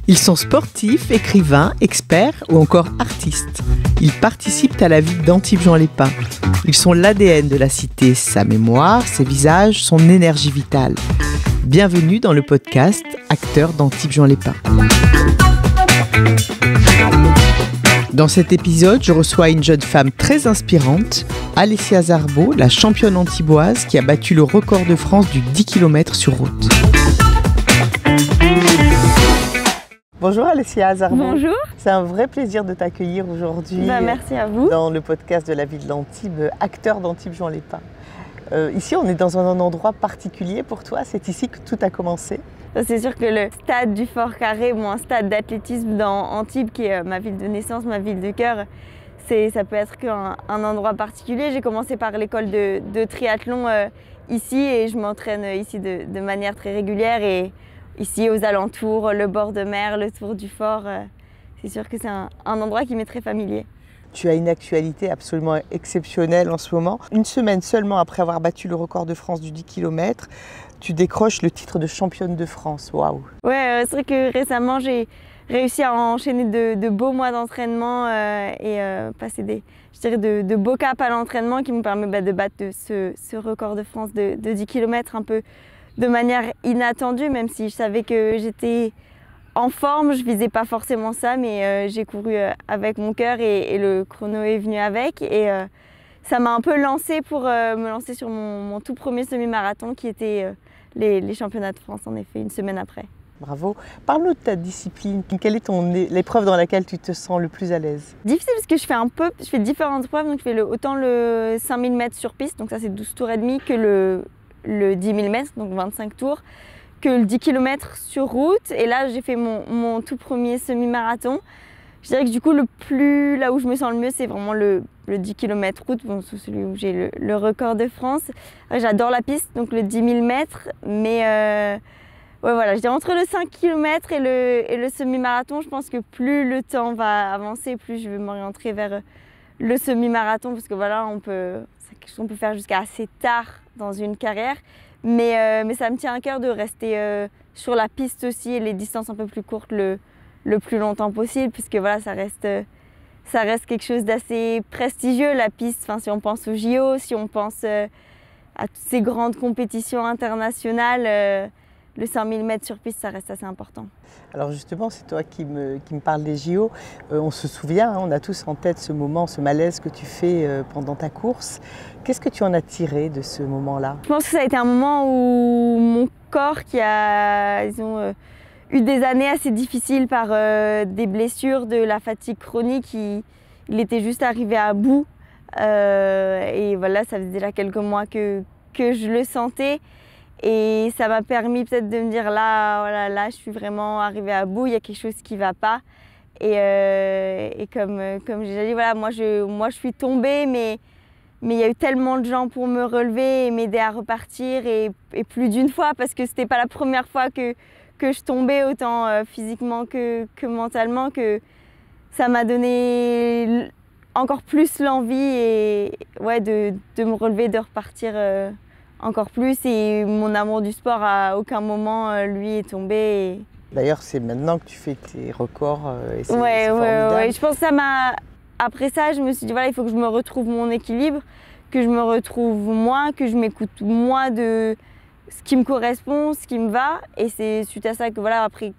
Ils sont sportifs, écrivains, experts ou encore artistes. Ils participent à la vie d'Antibes-Juan-les-Pins. Ils sont l'ADN de la cité, sa mémoire, ses visages, son énergie vitale. Bienvenue dans le podcast Acteurs d'Antibes-Juan-les-Pins. Dans cet épisode, je reçois une jeune femme très inspirante, Alessia Zarbo, la championne antiboise qui a battu le record de France du 10 km sur route. Bonjour Alessia Zarbo. Bonjour. C'est un vrai plaisir de t'accueillir aujourd'hui. Merci à vous. Dans le podcast de la ville d'Antibes, Acteurs d'Antibes-Juan-les-Pins. Ici, on est dans un endroit particulier pour toi. C'est ici que tout a commencé. C'est sûr que le stade du Fort Carré, un stade d'athlétisme dans Antibes, qui est ma ville de naissance, ma ville de cœur, ça peut être qu'un endroit particulier. J'ai commencé par l'école de triathlon ici et je m'entraîne ici de manière très régulière. Et ici, aux alentours, le bord de mer, le tour du fort, c'est sûr que c'est un endroit qui m'est très familier. Tu as une actualité absolument exceptionnelle en ce moment. Une semaine seulement après avoir battu le record de France du 10 km, tu décroches le titre de championne de France. Waouh! Ouais, c'est vrai que récemment, j'ai réussi à enchaîner de beaux mois d'entraînement et passer de beaux caps à l'entraînement qui me permet de battre ce record de France de 10 km un peu de manière inattendue, même si je savais que j'étais en forme, je visais pas forcément ça, mais j'ai couru avec mon cœur et le chrono est venu avec. Et ça m'a un peu lancée pour me lancer sur mon tout premier semi-marathon qui était les championnats de France, en effet, une semaine après. Bravo. Parle-nous de ta discipline. Quelle est l'épreuve dans laquelle tu te sens le plus à l'aise? Difficile parce que je fais différentes épreuves. Donc je fais autant le 5000 mètres sur piste, donc ça c'est 12 tours et demi, que le 10 000 mètres, donc 25 tours, que le 10 km sur route. Et là, j'ai fait mon tout premier semi-marathon. Je dirais que du coup, là où je me sens le mieux, c'est vraiment le 10 km route, c'est celui où j'ai le record de France. J'adore la piste, donc le 10 000 mètres, mais ouais, voilà, je dirais entre le 5 km et le semi-marathon, je pense que plus le temps va avancer, plus je vais m'orienter vers le semi-marathon, parce que voilà, c'est quelque chose qu'on peut faire jusqu'à assez tard dans une carrière. Mais ça me tient à cœur de rester sur la piste aussi et les distances un peu plus courtes le plus longtemps possible, puisque voilà, ça reste quelque chose d'assez prestigieux, la piste. Enfin, si on pense aux JO, si on pense à toutes ces grandes compétitions internationales, le 5000 mètres sur piste, ça reste assez important. Alors justement, c'est toi qui me parle des JO. On se souvient, on a tous en tête ce moment, ce malaise que tu fais pendant ta course. Qu'est-ce que tu en as tiré de ce moment-là? Je pense que ça a été un moment où mon corps, qui a eu des années assez difficiles par des blessures, de la fatigue chronique, il était juste arrivé à bout. Et voilà, ça faisait déjà quelques mois que je le sentais. Et ça m'a permis peut-être de me dire là, je suis vraiment arrivée à bout, il y a quelque chose qui ne va pas. Et comme j'ai déjà dit, voilà, moi je suis tombée, mais il y a eu tellement de gens pour me relever et m'aider à repartir, et plus d'une fois, parce que ce n'était pas la première fois que je tombais, autant physiquement que mentalement, que ça m'a donné encore plus l'envie de me relever, de repartir encore plus. Et mon amour du sport, à aucun moment, lui, est tombé. D'ailleurs, c'est maintenant que tu fais tes records et c'est ouais, formidable. Ouais. Je pense que ça m'a... Après ça, je me suis dit, voilà, il faut que je me retrouve mon équilibre, que je me retrouve moi, que je m'écoute moi de ce qui me correspond, ce qui me va. Et c'est suite à ça que, voilà, après,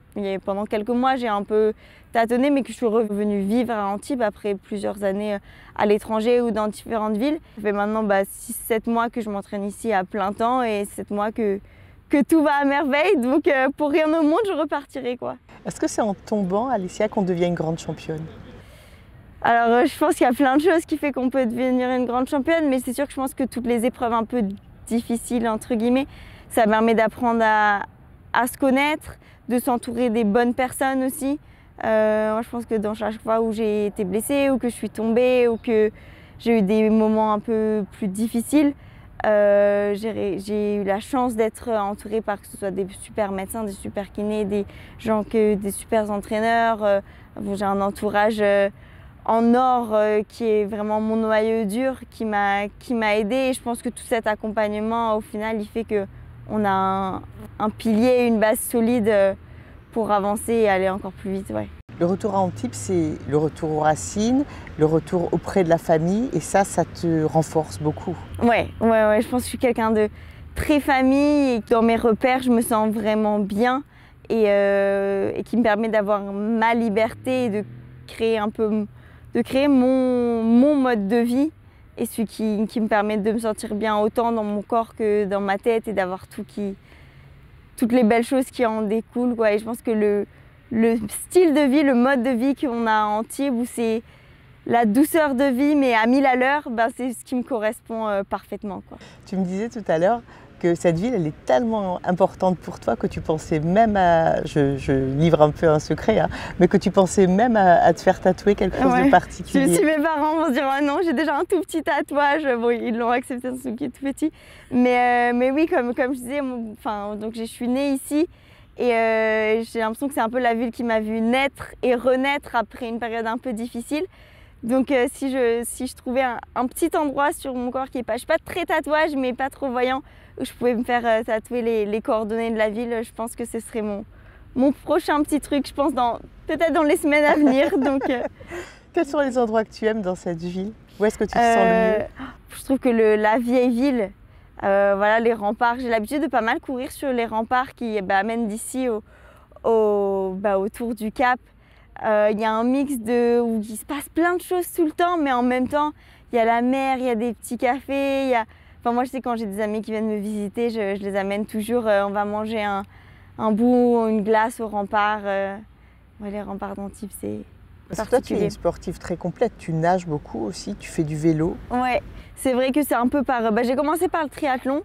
pendant quelques mois, j'ai un peu tâtonné, mais que je suis revenue vivre à Antibes après plusieurs années à l'étranger ou dans différentes villes. Ça fait maintenant 6-7 mois que je m'entraîne ici à plein temps, et 7 mois que tout va à merveille. Donc pour rien au monde, je repartirai, quoi. Est-ce que c'est en tombant, Alessia, qu'on devient une grande championne? Alors je pense qu'il y a plein de choses qui font qu'on peut devenir une grande championne, mais c'est sûr que je pense que toutes les épreuves un peu difficiles, entre guillemets, ça permet d'apprendre à se connaître, de s'entourer des bonnes personnes aussi. Moi, je pense que dans chaque fois où j'ai été blessée, ou que je suis tombée, ou que j'ai eu des moments un peu plus difficiles, j'ai eu la chance d'être entourée par, que ce soit des super médecins, des super kinés, des super entraîneurs. J'ai un entourage en or qui est vraiment mon noyau dur, qui m'a aidée. Et je pense que tout cet accompagnement, au final, il fait qu'on a un pilier, une base solide pour avancer et aller encore plus vite. Ouais. Le retour à Antibes, c'est le retour aux racines, le retour auprès de la famille, et ça te renforce beaucoup. Ouais, je pense que je suis quelqu'un de très famille et que dans mes repères, je me sens vraiment bien et qui me permet d'avoir ma liberté et de créer mon mode de vie et celui qui me permet de me sentir bien autant dans mon corps que dans ma tête et d'avoir toutes les belles choses qui en découlent, quoi. Et je pense que le style de vie, le mode de vie qu'on a à Antibes, où c'est la douceur de vie mais à 1000 à l'heure, c'est ce qui me correspond parfaitement, quoi. Tu me disais tout à l'heure que cette ville, elle est tellement importante pour toi que tu pensais même à, je livre un peu un secret, hein, mais que tu pensais même à te faire tatouer quelque chose de particulier. Si mes parents vont se dire oh non, j'ai déjà un tout petit tatouage, bon, ils l'ont accepté, c'est qui est tout petit, mais oui, comme je disais, donc je suis née ici et j'ai l'impression que c'est un peu la ville qui m'a vue naître et renaître après une période un peu difficile. Donc si je trouvais un petit endroit sur mon corps qui est pas, je suis pas très tatouage mais pas trop voyant, où je pouvais me faire tatouer les coordonnées de la ville, je pense que ce serait mon prochain petit truc, je pense peut-être dans les semaines à venir. Donc, quels sont les endroits que tu aimes dans cette ville? Où est-ce que tu te sens le mieux? Je trouve que la vieille ville, voilà, les remparts, j'ai l'habitude de pas mal courir sur les remparts qui mènent d'ici autour du Cap. Il y a un mix où il se passe plein de choses tout le temps, mais en même temps, il y a la mer, il y a des petits cafés. Moi, je sais quand j'ai des amis qui viennent me visiter, je les amène toujours. On va manger un bout, une glace au rempart. Les remparts d'Antibes, c'est parce que toi, tu es une sportive très complète. Tu nages beaucoup aussi, tu fais du vélo. Ouais, c'est vrai que c'est un peu j'ai commencé par le triathlon.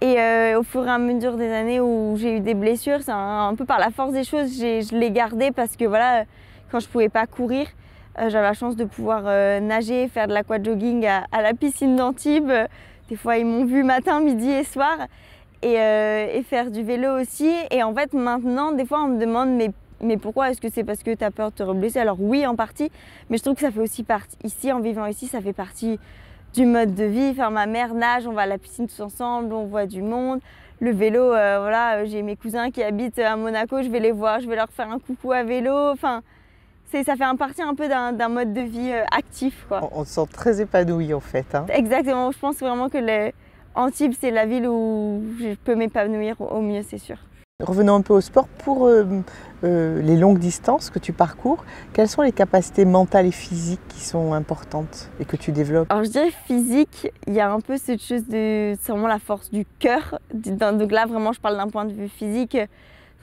Et au fur et à mesure des années où j'ai eu des blessures, c'est un peu par la force des choses, je l'ai gardé parce que voilà, quand je ne pouvais pas courir, j'avais la chance de pouvoir nager, faire de l'aquajogging à la piscine d'Antibes. Des fois, ils m'ont vu matin, midi et soir et faire du vélo aussi. Et en fait, maintenant, des fois, on me demande mais pourquoi? Est-ce que c'est parce que tu as peur de te reblesser? Alors oui, en partie, mais je trouve que ça fait aussi partie, ici, en vivant ici, ça fait partie du mode de vie. Enfin, ma mère nage, on va à la piscine tous ensemble, on voit du monde. Le vélo, voilà, j'ai mes cousins qui habitent à Monaco, je vais les voir, je vais leur faire un coucou à vélo. Enfin, ça fait partie un peu d'un mode de vie actif, quoi. On se sent très épanoui en fait. Hein. Exactement, je pense vraiment que Antibes, c'est la ville où je peux m'épanouir au mieux, c'est sûr. Revenons un peu au sport. Pour les longues distances que tu parcours, quelles sont les capacités mentales et physiques qui sont importantes et que tu développes? Alors je dirais physique, il y a un peu cette chose c'est vraiment la force du cœur. Donc là vraiment je parle d'un point de vue physique.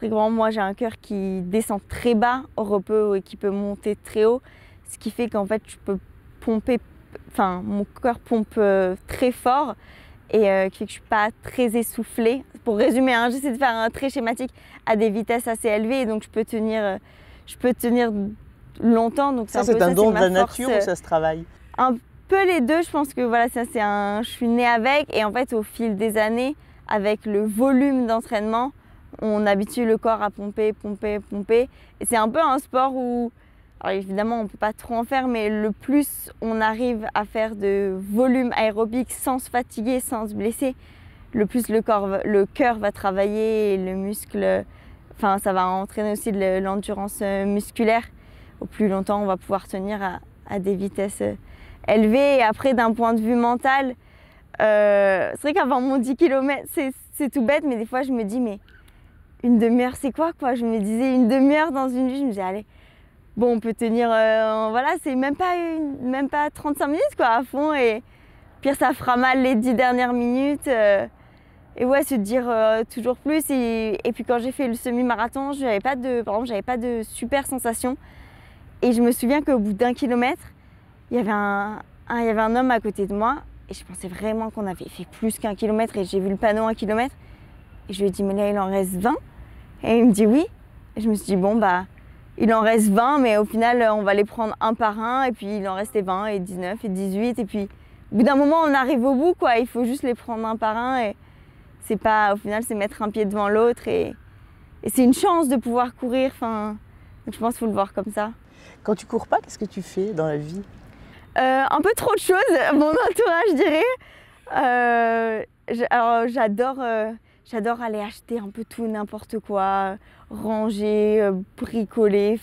C'est que vraiment moi j'ai un cœur qui descend très bas au repos et qui peut monter très haut. Ce qui fait qu'en fait je peux pomper, mon cœur pompe très fort. Et qui fait que je ne suis pas très essoufflée. Pour résumer, j'essaie de faire un très schématique à des vitesses assez élevées, et donc je peux tenir longtemps. Donc ça, c'est un don de la nature ou ça se travaille? Un peu les deux, je pense que voilà, je suis née avec, et en fait au fil des années, avec le volume d'entraînement, on habitue le corps à pomper. Et c'est un peu un sport où, alors évidemment, on ne peut pas trop en faire, mais le plus on arrive à faire de volume aérobique sans se fatiguer, sans se blesser, le plus le cœur va travailler et le muscle, ça va entraîner aussi de l'endurance musculaire. Au plus longtemps, on va pouvoir tenir à des vitesses élevées. Et après, d'un point de vue mental, c'est vrai qu'avant mon 10 km, c'est tout bête, mais des fois, je me dis, mais une demi-heure, c'est quoi? Je me disais, une demi-heure dans une vie, je me disais, allez. Bon, on peut tenir, voilà, c'est même pas 35 minutes à fond, et pire ça fera mal les 10 dernières minutes. Et ouais, se dire toujours plus. Et puis quand j'ai fait le semi-marathon, j'avais pas de super sensation. Et je me souviens qu'au bout d'1 kilomètre, il y avait un homme à côté de moi, et je pensais vraiment qu'on avait fait plus qu'1 kilomètre, et j'ai vu le panneau 1 kilomètre, et je lui ai dit mais là il en reste 20, et il me dit oui. Et je me suis dit bon il en reste 20, mais au final, on va les prendre un par un. Et puis, il en restait 20 et 19 et 18. Et puis, au bout d'un moment, on arrive au bout, quoi. Il faut juste les prendre un par un. Et au final, c'est mettre un pied devant l'autre. Et c'est une chance de pouvoir courir. Donc, je pense qu'il faut le voir comme ça. Quand tu cours pas, qu'est-ce que tu fais dans la vie? Un peu trop de choses, mon entourage, je dirais. Alors, j'adore... j'adore aller acheter un peu tout, n'importe quoi, ranger, bricoler,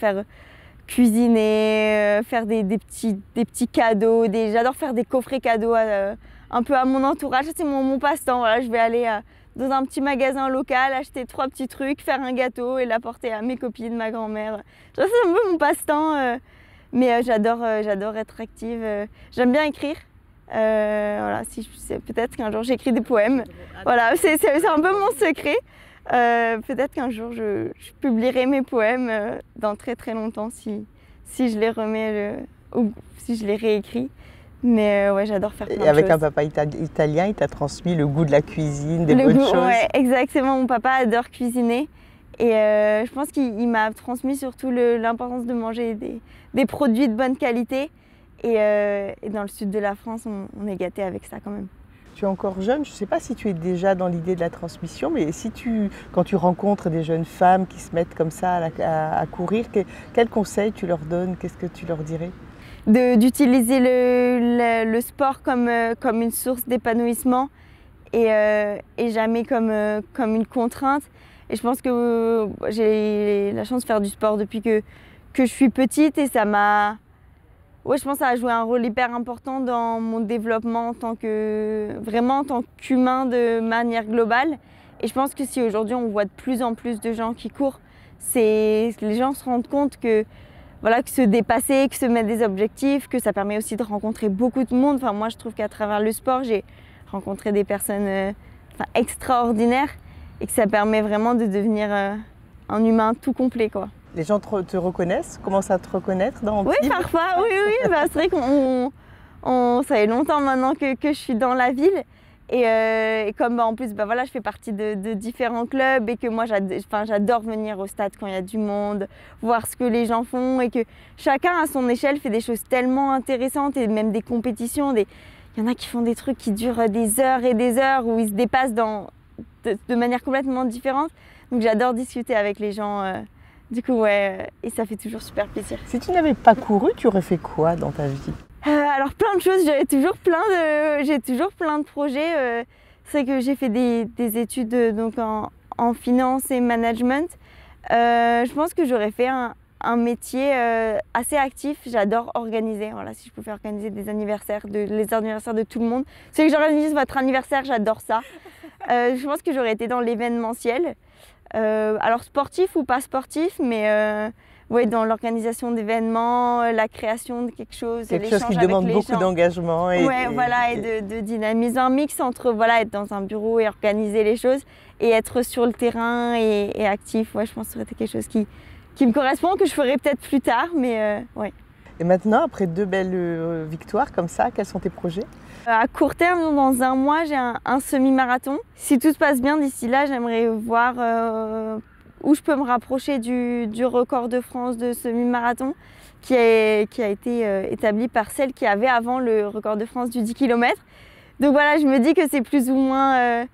cuisiner, faire des petits cadeaux. J'adore faire des coffrets cadeaux un peu à mon entourage. Ça, c'est mon passe-temps. Voilà, je vais aller dans un petit magasin local, acheter 3 petits trucs, faire un gâteau et l'apporter à mes copines, ma grand-mère. Ça, c'est un peu mon passe-temps. Mais j'adore être active. J'aime bien écrire. Voilà, peut-être qu'un jour j'écris des poèmes. Voilà, c'est un peu mon secret. Peut-être qu'un jour je publierai mes poèmes dans très très longtemps si je les remets ou si je les réécris. Mais ouais, j'adore faire plein de choses. Et avec un papa italien, il t'a transmis le goût de la cuisine, des bonnes choses. Ouais, exactement. Mon papa adore cuisiner. Et je pense qu'il m'a transmis surtout l'importance de manger des produits de bonne qualité. Et dans le sud de la France, on est gâtés avec ça quand même. Tu es encore jeune, je ne sais pas si tu es déjà dans l'idée de la transmission, mais quand tu rencontres des jeunes femmes qui se mettent comme ça à courir, quels conseils tu leur donnes? Qu'est-ce que tu leur dirais? D'utiliser le sport comme une source d'épanouissement et jamais comme une contrainte. Et je pense que j'ai la chance de faire du sport depuis que je suis petite et ça m'a... Ouais, je pense que ça a joué un rôle hyper important dans mon développement en tant qu'humain de manière globale. Et je pense que si aujourd'hui on voit de plus en plus de gens qui courent, les gens se rendent compte que se dépasser, que se mettre des objectifs, que ça permet aussi de rencontrer beaucoup de monde. Enfin, moi, je trouve qu'à travers le sport, j'ai rencontré des personnes extraordinaires et que ça permet vraiment de devenir un humain tout complet, quoi. Les gens te reconnaissent, commencent à te reconnaître dans Oui, parfois, oui. C'est vrai ça fait longtemps maintenant que je suis dans la ville. Et comme en plus, je fais partie de différents clubs et que moi, j'adore venir au stade quand il y a du monde, voir ce que les gens font et que chacun à son échelle fait des choses tellement intéressantes et même des compétitions. Il y en a qui font des trucs qui durent des heures et des heures où ils se dépassent de manière complètement différente. Donc j'adore discuter avec les gens. Du coup, ouais, et ça fait toujours super plaisir. Si tu n'avais pas couru, tu aurais fait quoi dans ta vie? Alors plein de choses, j'ai toujours plein de projets. C'est que j'ai fait des études en finance et management. Je pense que j'aurais fait un métier assez actif. J'adore organiser. Voilà, si je pouvais organiser les anniversaires de tout le monde. C'est que j'organise votre anniversaire, j'adore ça. Je pense que j'aurais été dans l'événementiel. Alors sportif ou pas sportif, mais dans l'organisation d'événements, la création de quelque chose qui demande beaucoup d'engagement et de dynamisme, un mix entre être dans un bureau et organiser les choses et être sur le terrain et actif. Ouais, je pense que ça aurait été quelque chose qui me correspond, que je ferai peut-être plus tard, mais ouais. Et maintenant, après 2 belles victoires comme ça, quels sont tes projets? À court terme, dans 1 mois, j'ai un semi-marathon. Si tout se passe bien d'ici là, j'aimerais voir où je peux me rapprocher du record de France de semi-marathon qui a été établi par celle qui avait avant le record de France du 10 km. Donc voilà, je me dis que c'est plus ou moins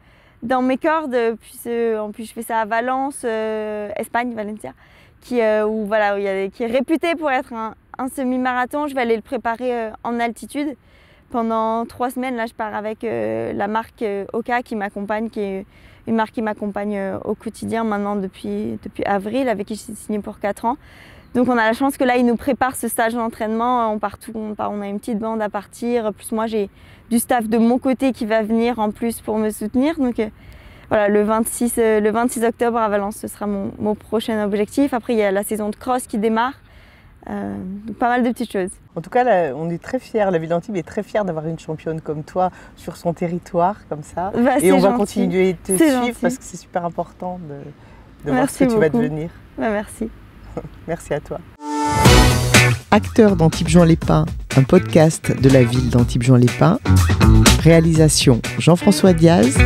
dans mes cordes. En plus, je fais ça à Valence, Espagne, Valencia, qui est réputé pour être un semi-marathon. Je vais aller le préparer en altitude. Pendant 3 semaines, là, je pars avec la marque Oka qui m'accompagne, qui est une marque qui m'accompagne au quotidien maintenant depuis avril, avec qui j'ai signé pour 4 ans. Donc on a la chance que là, ils nous préparent ce stage d'entraînement. On a une petite bande à partir. Plus moi, j'ai du staff de mon côté qui va venir en plus pour me soutenir. Donc voilà, le 26 octobre à Valence, ce sera mon prochain objectif. Après, il y a la saison de cross qui démarre. Donc pas mal de petites choses. En tout cas, là, on est très fiers, la ville d'Antibes est très fière d'avoir une championne comme toi sur son territoire, comme ça. Et on va continuer de te suivre parce que c'est super important de voir ce que tu vas devenir. Merci. Merci à toi. Acteur d'Antibes-Juan-les-Pins, un podcast de la ville d'Antibes-Juan-les-Pins. Réalisation Jean-François Diaz.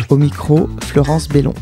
Au micro, Florence Bellon.